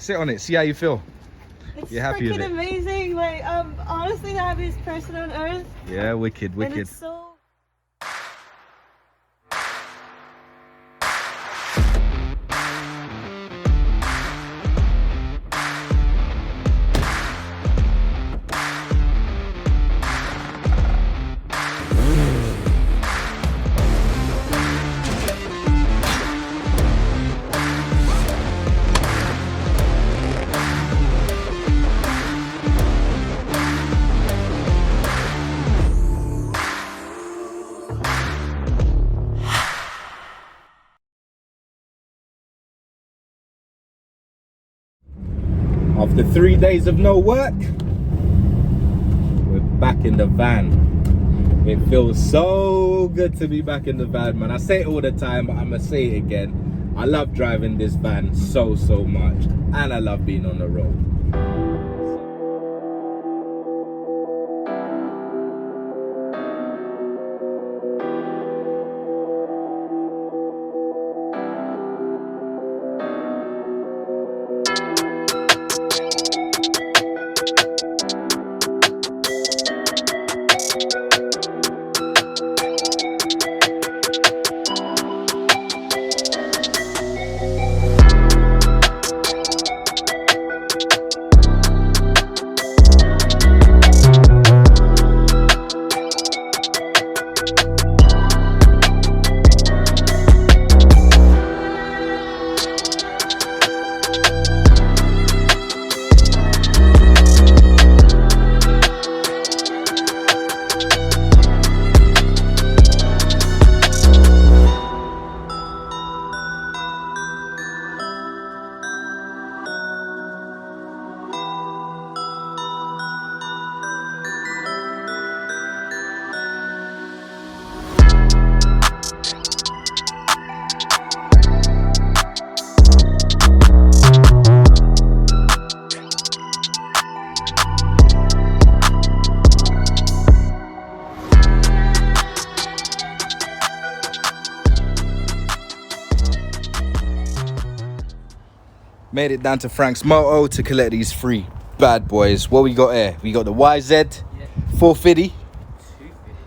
Sit on it, see how you feel. It's You're happy with freaking it? amazing. Like, honestly, the happiest person on earth. Yeah, wicked, And wicked. it's so... After 3 days of no work, we're back in the van. It feels so good to be back in the van, man. I say it all the time, but I'm gonna say it again. I love driving this van so much, and I love being on the road. Made it down to Franks Moto to collect these three bad boys. What we got here? We got the YZ450,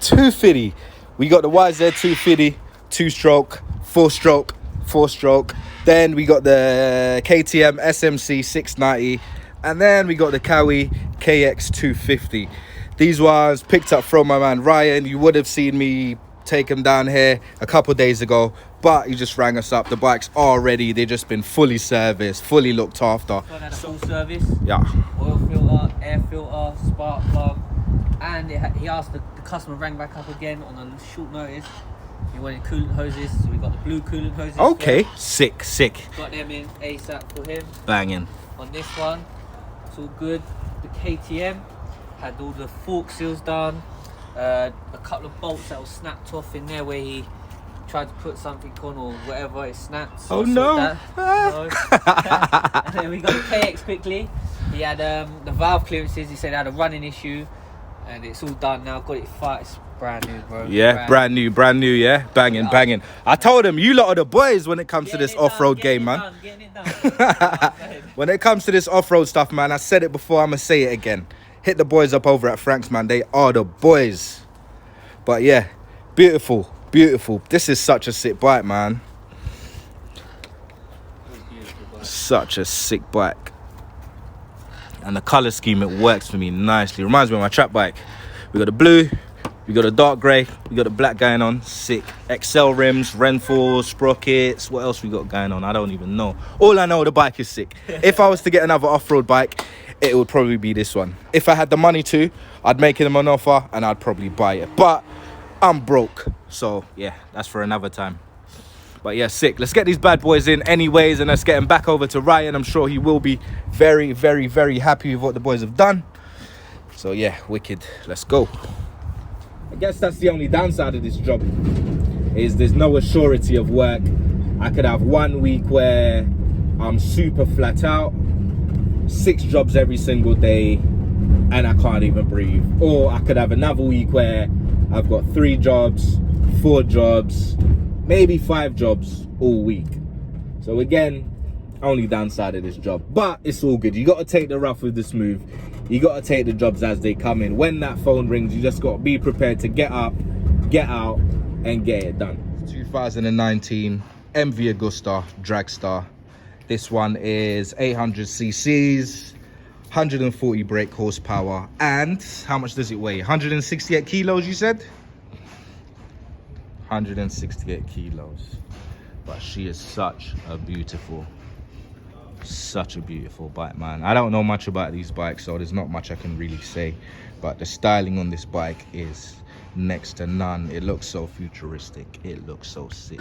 250. We got the YZ250, 2-stroke, 4-stroke, 4-stroke. Then we got the KTM SMC 690, and then we got the Keeway KX250. These ones picked up from my man Ryan. You would have seen me take him down here a couple days ago, but he just rang us up. The bikes are ready. They've just been fully serviced, fully looked after. So I had a full service. Yeah. Oil filter, air filter, spark plug, and he asked the customer rang back up again on a short notice. He wanted coolant hoses, so we got the blue coolant hoses. Okay, sick. Got them in ASAP for him. Banging. On this one, it's all good. The KTM had all the fork seals done. A couple of bolts that were snapped off in there where he tried to put something on or whatever, it snapped. So oh no! No. And then we got the KX quickly. He had the valve clearances. He said he had a running issue, and it's all done now. Got it fired. It's brand new, bro. Yeah, brand new. Yeah, banging. I told him you lot are the boys when it comes to this off-road game, man. Getting it done. When it comes to this off-road stuff, man, I said it before. I'm gonna say it again. Hit the boys up over at Franks, man. They are the boys. But yeah, beautiful. This is such a sick bike, man. Such a sick bike. And the color scheme, it works for me nicely. Reminds me of my trap bike. We got the blue, we got a dark grey, we got the black going on. Sick. XL rims, Renfrew, sprockets. What else we got going on? I don't even know. All I know, the bike is sick. If I was to get another off-road bike, it would probably be this one. If I had the money to, I'd make him an offer and I'd probably buy it. But I'm broke, so yeah, that's for another time. But yeah, sick. Let's get these bad boys in anyways, and let's get him back over to Ryan. I'm sure he will be very happy with what the boys have done. So yeah, wicked. Let's go. I guess that's the only downside of this job, is there's no assurity of work. I could have 1 week where I'm super flat out, 6 jobs every single day, and I can't even breathe. Or I could have another week where I've got 3 jobs, 4 jobs, maybe 5 jobs all week. So again, Only downside of this job, but it's all good. You got to take the rough with the smooth. You got to take the jobs as they come in. When that phone rings, you just got to be prepared to get up, get out, and get it done. 2019 MV Agusta Dragster. This one is 800 cc's, 140 brake horsepower, and how much does it weigh? 168 kilos, you said? 168 kilos. But she is such a beautiful bike, man. I don't know much about these bikes, so there's not much I can really say, but the styling on this bike is next to none. It looks so futuristic. It looks so sick.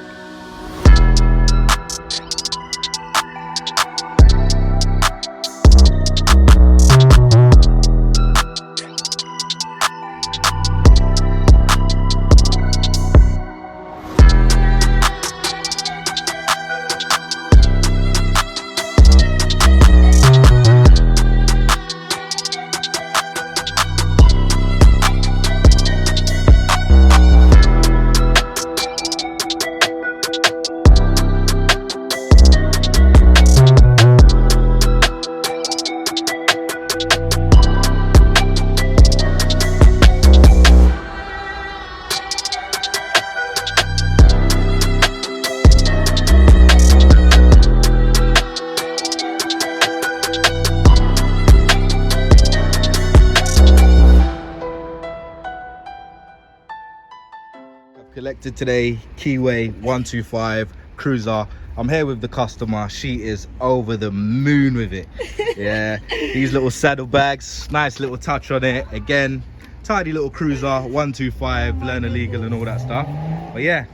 Collected today, Keeway 125 Cruiser. I'm here with the customer. She is over the moon with it. Yeah, these little saddlebags, nice little touch on it. Again, tidy little Cruiser 125, learner legal and all that stuff. But yeah,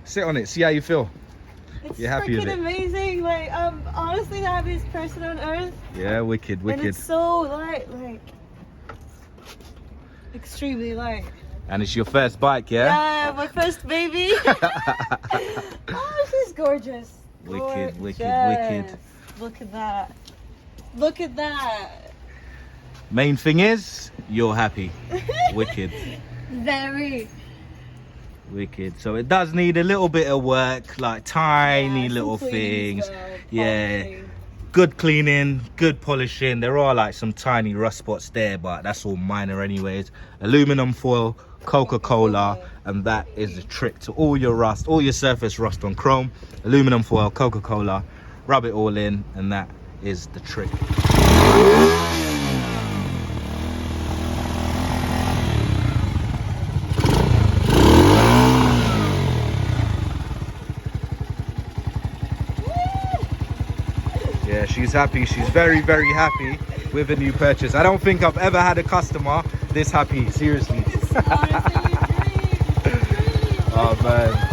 sit on it, see how you feel. It's You're happy with it? amazing. Like, honestly, the happiest person on earth. Yeah, wicked. And it's so light, like extremely light. And it's your first bike, yeah? Yeah, my first baby. Oh, she's gorgeous. Wicked. Look at that. Look at that. Main thing is, you're happy. Wicked. Very. Wicked. So it does need a little bit of work, like tiny little things. Yeah. Good cleaning, good polishing. There are like some tiny rust spots there, but that's all minor anyways. Aluminum foil, Coca-Cola, and that is the trick to all your rust, all your surface rust on chrome. Aluminum foil, Coca-Cola, rub it all in, and that is the trick. Yeah, she's happy. She's very, very happy with a new purchase. I don't think I've ever had a customer this happy, seriously. It's honestly a dream. Oh man.